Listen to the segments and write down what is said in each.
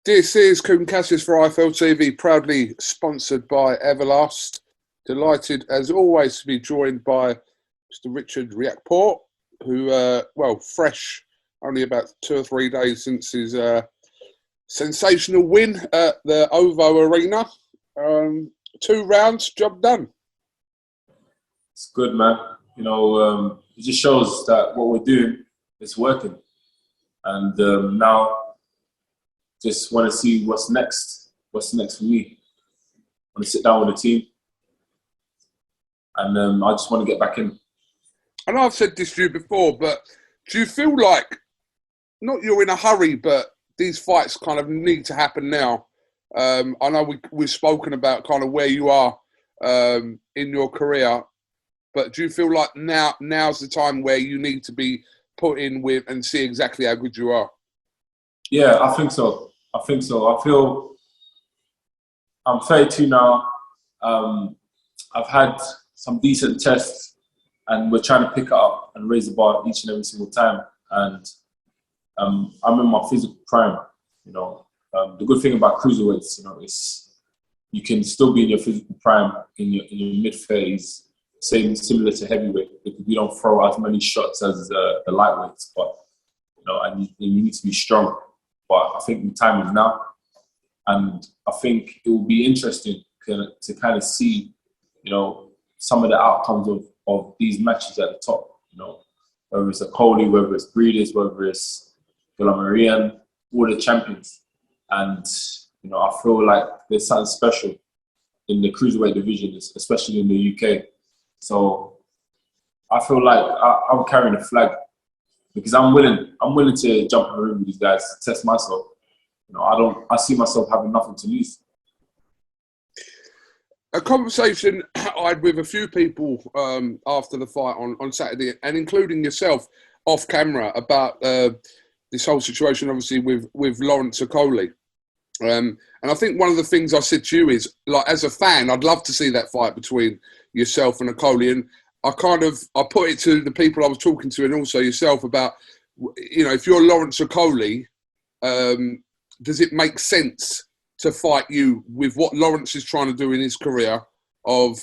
This is KUGAN CASSIUS for IFL TV, proudly sponsored by Everlast. Delighted, as always, to be joined by Mr. Richard Riakphore, who, fresh, only about 2 or 3 days since his sensational win at the OVO Arena. 2 rounds, job done. It's good, man. It just shows that what we're doing is working. And now, just want to see what's next. What's next for me? I want to sit down with the team, and I just want to get back in. I know I've said this to you before, but do you feel like, not you're in a hurry, but these fights kind of need to happen now? I know we've spoken about kind of where you are in your career, but do you feel like now's the time where you need to be put in with and see exactly how good you are? Yeah, I think so. I feel I'm 32 now. I've had some decent tests, and we're trying to pick it up and raise the bar each and every single time. And I'm in my physical prime. The good thing about cruiserweights, is you can still be in your physical prime in your mid-30s, similar to heavyweight, because we don't throw as many shots as the lightweights. But and you need to be strong. But I think the time is now, and I think it will be interesting to kind of see, some of the outcomes of these matches at the top. Whether it's a Coley, whether it's Breeders, whether it's Marian, all the champions. And I feel like there's something special in the cruiserweight division, especially in the UK. So I feel like I'm carrying a flag. Because I'm willing to jump in the room with these guys to test myself. I see myself having nothing to lose. A conversation I had with a few people after the fight on Saturday, and including yourself off camera, about this whole situation, obviously, with Lawrence Ocampo. And I think one of the things I said to you is, like, as a fan, I'd love to see that fight between yourself and Ocampo. And I put it to the people I was talking to, and also yourself, about, if you're Lawrence Ocampo, does it make sense to fight you with what Lawrence is trying to do in his career? The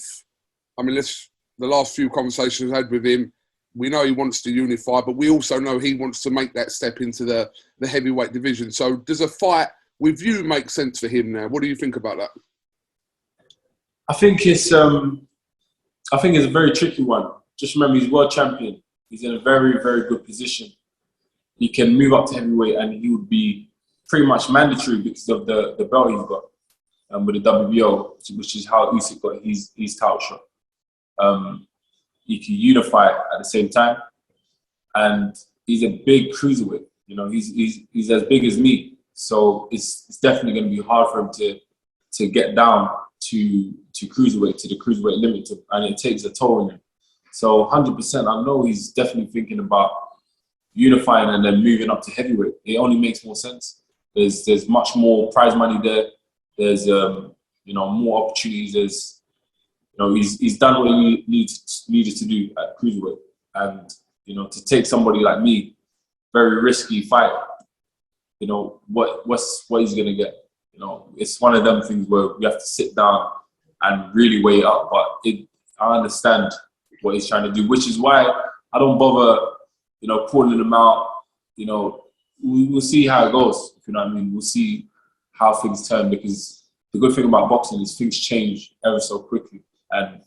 last few conversations I've had with him, we know he wants to unify, but we also know he wants to make that step into the heavyweight division. So does a fight with you make sense for him now? What do you think about that? I think it's a very tricky one. Just remember, he's world champion. He's in a very, very good position. He can move up to heavyweight, and he would be pretty much mandatory because of the belt he's got with the WBO, which is how Usyk got his title shot. He can unify at the same time, and he's a big cruiserweight. He's as big as me, so it's definitely going to be hard for him to get down to cruiserweight, to the cruiserweight limit, and it takes a toll on him. So 100%, I know he's definitely thinking about unifying and then moving up to heavyweight. It only makes more sense. There's much more prize money there. There's more opportunities. He's done what he needed to do at cruiserweight, and to take somebody like me, very risky fight. What he's gonna get. It's one of them things where we have to sit down and really weigh it up. But I understand what he's trying to do, which is why I don't bother, pulling him out. We'll see how it goes. If you know what I mean, we'll see how things turn, because the good thing about boxing is things change ever so quickly and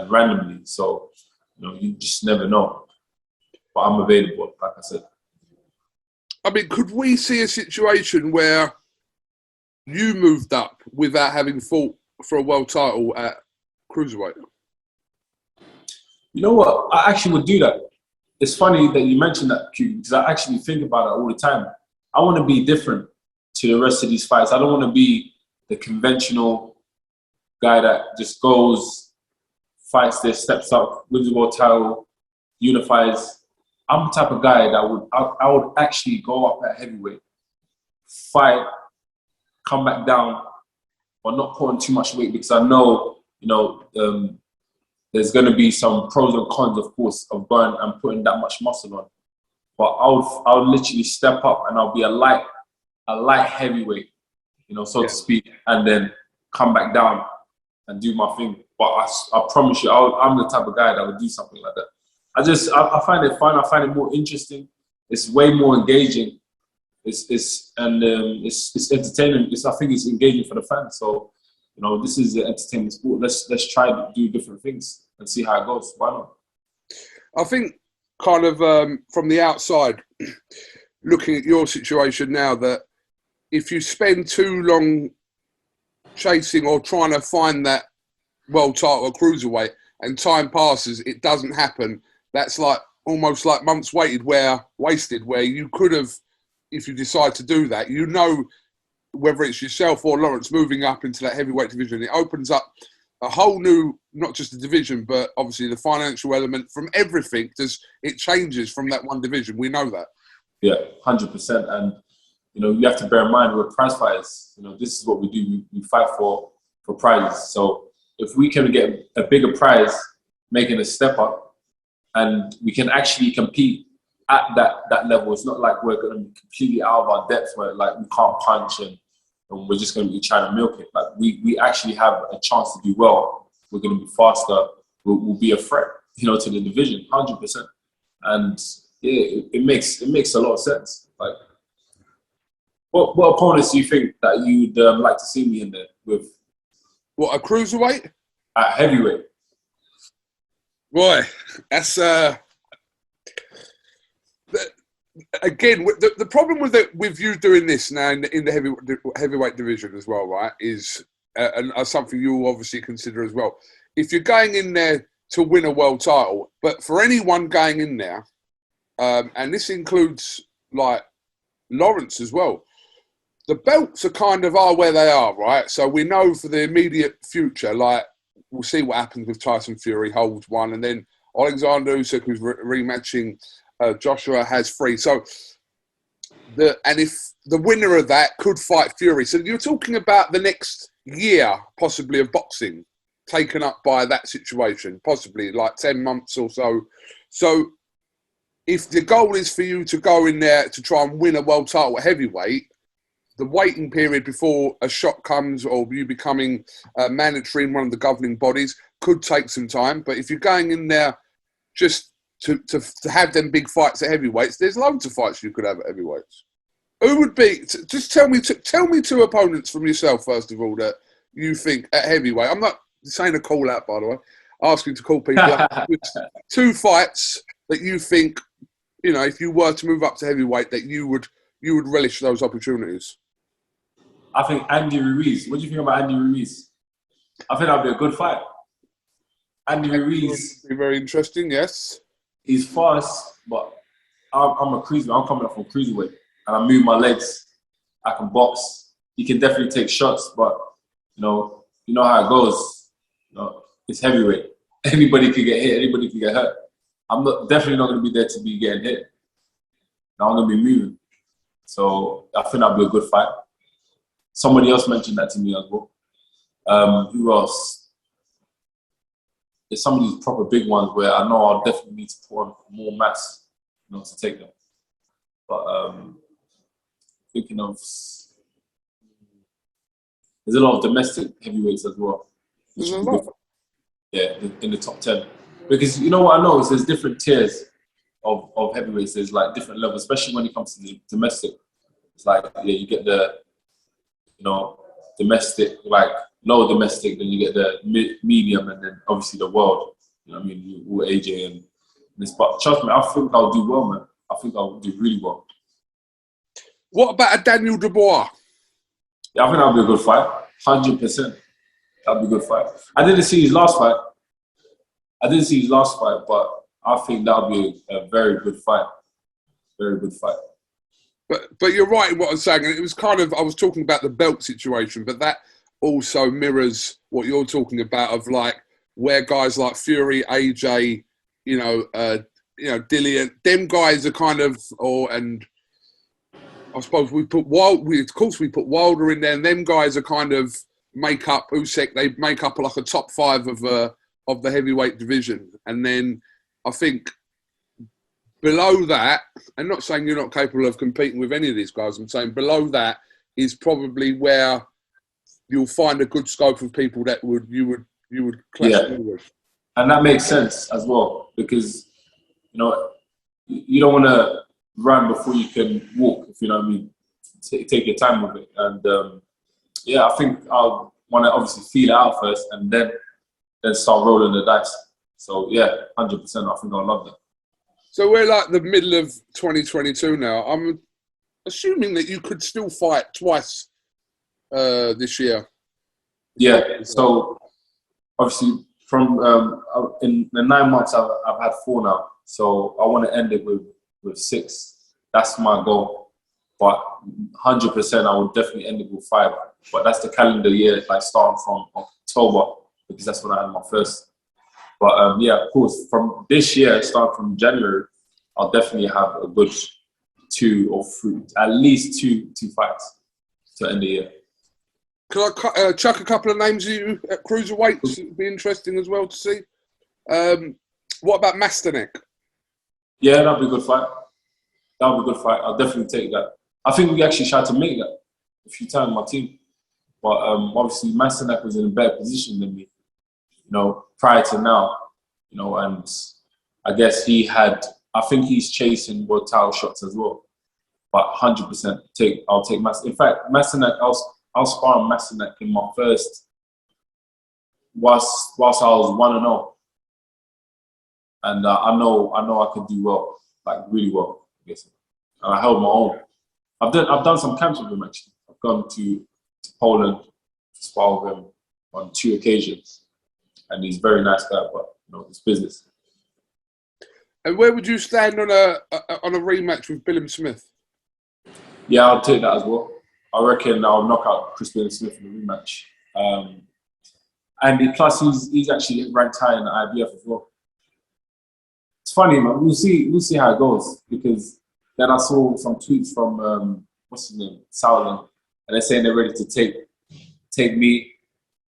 randomly. So you just never know. But I'm available, like I said. Could we see a situation where you moved up without having fought for a world title at cruiserweight? You know what? I actually would do that. It's funny that you mentioned that, Q, because I actually think about it all the time. I want to be different to the rest of these fights. I don't want to be the conventional guy that just goes, fights there, steps up, wins the world title, unifies. I'm the type of guy that I would actually go up at heavyweight, fight, come back down, but not put on too much weight, because I know, there's going to be some pros and cons, of course, of going and putting that much muscle on. But I'll literally step up, and I'll be a light a light heavyweight, so to speak, and then come back down and do my thing. But I promise you, I'm the type of guy that would do something like that. I find it fun. I find it more interesting. It's way more engaging. It's entertaining. I think it's engaging for the fans. So, this is an entertainment sport. Let's try to do different things and see how it goes. Why not? I think kind of from the outside, looking at your situation now, that if you spend too long chasing or trying to find that world title or cruiserweight and time passes, it doesn't happen. That's like almost like months wasted where you could have, if you decide to do that, whether it's yourself or Lawrence moving up into that heavyweight division, it opens up a whole new, not just the division, but obviously the financial element from everything. It changes from that one division. We know that. Yeah, 100%. And, you have to bear in mind we're prize fighters. This is what we do. We fight for prizes. So if we can get a bigger prize, making a step up, and we can actually compete at that level, it's not like we're going to be completely out of our depth where like we can't punch and we're just going to be trying to milk it. Like we actually have a chance to do well. We're going to be faster. We'll be a threat, to the division, 100%. And yeah, it makes a lot of sense. Like, what opponents do you think that you'd like to see me in there with? What, a cruiserweight? At heavyweight. Boy, that's again, the problem with you doing this now in the heavyweight division as well, right, is and something you obviously consider as well. If you're going in there to win a world title, but for anyone going in there, and this includes like Lawrence as well, the belts are where they are, right? So we know for the immediate future, like we'll see what happens with Tyson Fury holds one, and then Alexander Usyk, who's rematching Joshua, has 3. So if the winner of that could fight Fury, so you're talking about the next year possibly of boxing taken up by that situation, possibly like 10 months or so. So if the goal is for you to go in there to try and win a world title at heavyweight, the waiting period before a shot comes or you becoming mandatory in one of the governing bodies could take some time. But if you're going in there just to have them big fights at heavyweights, there's loads of fights you could have at heavyweights. Who would be? Just tell me 2 opponents from yourself first of all that you think at heavyweight. I'm not saying a call out, by the way. Asking to call people out. 2 fights that you think, if you were to move up to heavyweight, that you would relish those opportunities. I think Andy Ruiz. What do you think about Andy Ruiz? I think that'd be a good fight. Andy Ruiz would be very interesting. Yes, he's fast, but I'm a cruiser. I'm coming up from cruiserweight, and I move my legs. I can box. He can definitely take shots, but you know how it goes. It's heavyweight. Anybody could get hit. Anybody could get hurt. I'm definitely not going to be there to be getting hit. Now I'm going to be moving. So I think that'll be a good fight. Somebody else mentioned that to me as well. Who else? There's some of these proper big ones where I know I'll definitely need to put on more mass, to take them. But thinking of, there's a lot of domestic heavyweights as well. There's a lot. Yeah, in the top 10. Because what I know is there's different tiers of heavyweights. There's like different levels, especially when it comes to the domestic. It's like, you get the, domestic, like lower domestic, then you get the medium, and then obviously the world. All AJ and this. But trust me, I think I'll do well, man. I think I'll do really well. What about a Daniel Dubois? Yeah, I think that'll be a good fight. 100%. That'll be a good fight. I didn't see his last fight, but I think that'll be a very good fight. Very good fight. But you're right in what I'm saying. It was I was talking about the belt situation, but that also mirrors what you're talking about of like where guys like Fury, AJ, Dillian, them guys are and I suppose we put Wilder in there, and them guys are make up Usyk. They make up like a top 5 of the heavyweight division, and then I think below that, and not saying you're not capable of competing with any of these guys, I'm saying below that is probably where you'll find a good scope of people that you would clash with. And that makes sense as well, because you don't want to run before you can walk, if you know what I mean. Take your time with it, and I think I'll want to obviously feel it out first, and then start rolling the dice. So 100%, I think I'll love that. So we're like the middle of 2022 now. I'm assuming that you could still fight twice this year. Yeah. So obviously, from in the 9 months, I've had 4 now. So I want to end it with 6. That's my goal. But 100%, I would definitely end it with 5. But that's the calendar year, like starting from October, because that's when I had my first. But of course, from this year, starting from January, I'll definitely have a good 2 or 3, at least two fights to end the year. Can I chuck a couple of names of you at cruiserweights? It'd be interesting as well to see. What about Masterneck? Yeah, that'd be a good fight. I'll definitely take that. I think we actually tried to make that a few times, my team. But obviously, Masterneck was in a better position than me, prior to now. And I guess I think he's chasing world title shots as well. But 100% I'll take Masterneck. In fact, Masterneck, I'll spar on Masterneck in my first, whilst I was 1-0. And I know I could do well, like really well, I guess. And I held my own. I've done some camps with him actually. I've gone to Poland to spar with him on 2 occasions, and he's a very nice guy. But it's business. And where would you stand on a rematch with Billum Smith? Yeah, I'll take that as well. I reckon I'll knock out Chris Billum Smith in the rematch. And plus, he's actually ranked high in the IBF as well. It's funny, man. We'll see how it goes, because then I saw some tweets from what's his name, Sauerland, and they're saying they're ready to take me.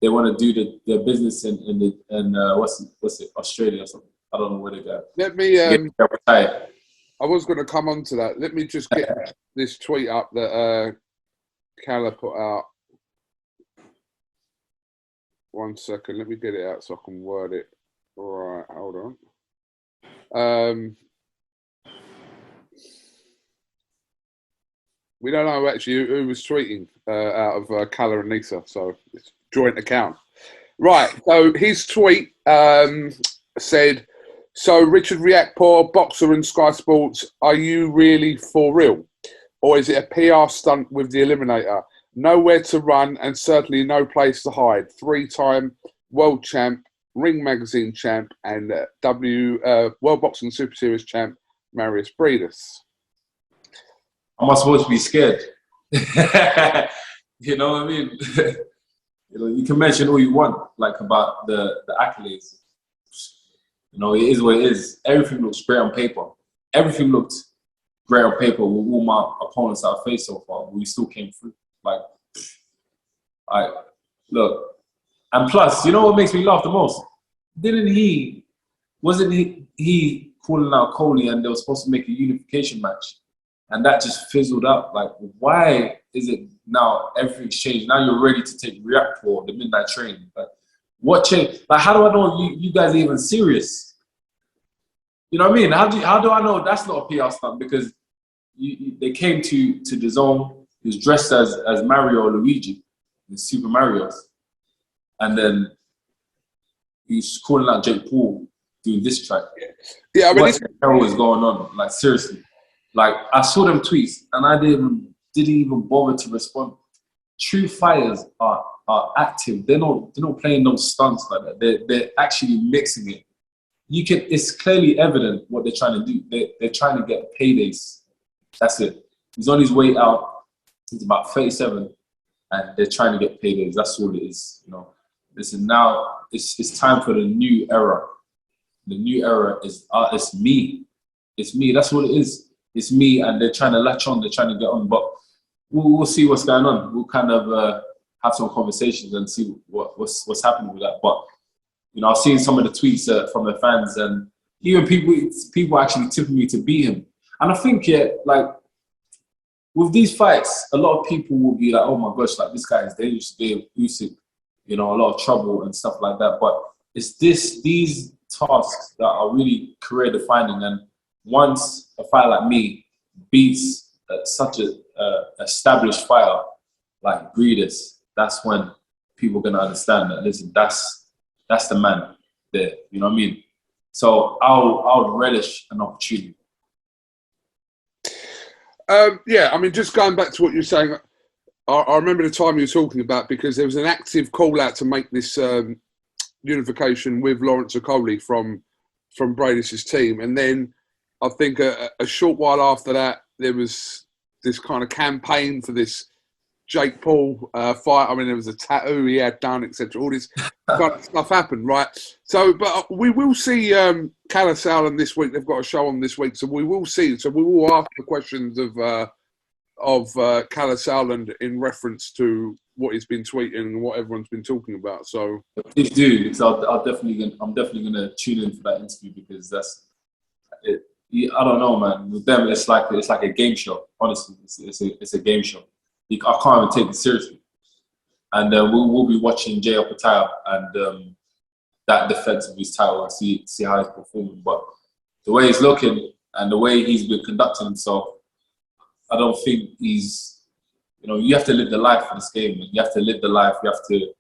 They want to do their business in what's it, Australia or something. I don't know where they go. Let me. I was going to come on to that. Let me just get this tweet up that Calla put out. 1 second. Let me get it out so I can word it. All right, hold on. We don't know actually who was tweeting out of Calla and Nisa, so it's joint account. Right, so his tweet said, "So Richard Riakphore, boxer and Sky Sports, are you really for real? Or is it a PR stunt with the Eliminator? Nowhere to run and certainly no place to hide. 3-time world champ, Ring Magazine champ, and World Boxing Super Series champ, Marius Breedis." Am I supposed to be scared? You know what I mean? You can mention all you want, like about the accolades. It is what it is. Everything looks great on paper. Everything looked great on paper with all my opponents I've faced so far, but we still came through. Look. And plus, you know what makes me laugh the most? Wasn't he calling out Coley, and they were supposed to make a unification match? And that just fizzled out. Like, why is it now everything's changed? Now you're ready to take Riakphore, the midnight train. Like, what changed? Like, how do I know you guys are even serious? You know what I mean? How do I know that's not a PR stunt? Because they came to the zone. He was dressed as Mario or Luigi, the Super Marios. And then he's calling out Jake Paul doing this track. Yeah, I mean, what the hell was going on? Like, seriously. Like, I saw them tweets and I didn't even bother to respond. True fighters are active. They're not playing those stunts like that. They're actually mixing it. It's clearly evident what they're trying to do. They're trying to get paydays. That's it. He's on his way out. He's about 37, and they're trying to get paydays. That's all it is. Listen, now it's time for the new era. The new era is it's me. It's me. That's what it is. It's me, and they're trying to latch on. They're trying to get on, but we'll see what's going on. We'll kind of have some conversations and see what's happening with that. But I've seen some of the tweets from the fans, and even people actually tipping me to beat him. And I think, yeah, like with these fights, a lot of people will be like, oh my gosh, like this guy is dangerous, Dave Usyk, you know, a lot of trouble and stuff like that. But it's these tasks that are really career defining. And once a fighter like me beats such a established fighter like Greedus, that's when people are gonna understand that. Listen, that's the man there. You know what I mean? So I would relish an opportunity. Yeah, I mean, just going back to what you're saying, I remember the time you were talking about, because there was an active call out to make this unification with Lawrence Ocampo from Bradis's team, and then I think a short while after that there was this kind of campaign for this Jake Paul fight. I mean, there was a tattoo he had done, etc. All this kind of stuff happened, right? So, but we will see Sauerland this week. They've got a show on this week, so we will see. So we will ask the questions of Sauerland in reference to what he's been tweeting and what everyone's been talking about. So please do, because I'm definitely gonna tune in for that interview, because that's it. I don't know, man. With them, it's like a game show. Honestly, it's a game show. I can't even take it seriously. And we'll be watching Jay Opataya and that defense of his title and see how he's performing. But the way he's looking and the way he's been conducting himself, I don't think he's, you know, you have to live the life for this game. You have to live the life. You have to, you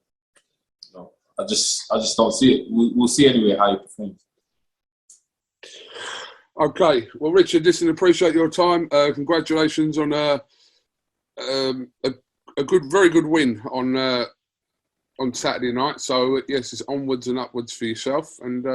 know, I just don't see it. We'll see anyway how he performs. Okay. Well, Richard, listen, appreciate your time. Congratulations on a very good win on Saturday night. So yes, it's onwards and upwards for yourself, and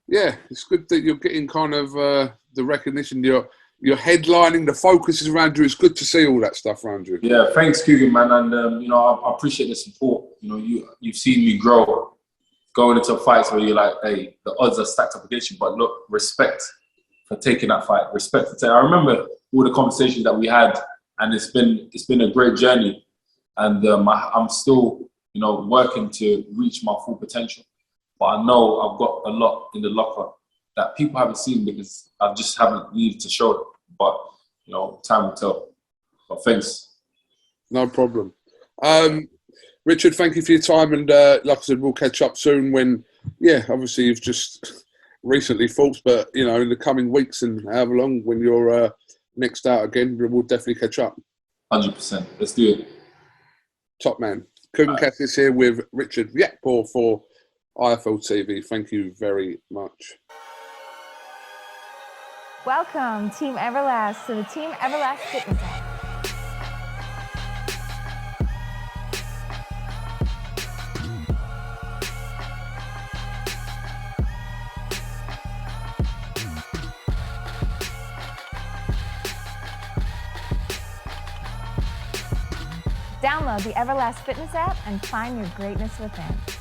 yeah, it's good that you're getting kind of the recognition. You're headlining. The focus is around you. It's good to see all that stuff around you. Yeah, thanks, KUGAN, man, and you know, I appreciate the support. You know, you've seen me grow, going into fights where you're like, hey, the odds are stacked up against you, but look, respect for taking that fight. Respect for taking. I remember all the conversations that we had. And it's been a great journey, and I'm still, you know, working to reach my full potential. But I know I've got a lot in the locker that people haven't seen, because I just haven't needed to show it. But you know, time will tell. But thanks. No problem, Richard. Thank you for your time, and like I said, we'll catch up soon. When, yeah, obviously you've just recently fought, but you know, in the coming weeks and however long, when you're next out again, we'll definitely catch up. 100%. Let's do it. Top man. KUGAN CASSIUS here with Richard Riakphore for IFL TV. Thank you very much. Welcome, Team Everlast, to the Team Everlast Fitness app. Download the Everlast Fitness app and find your greatness within.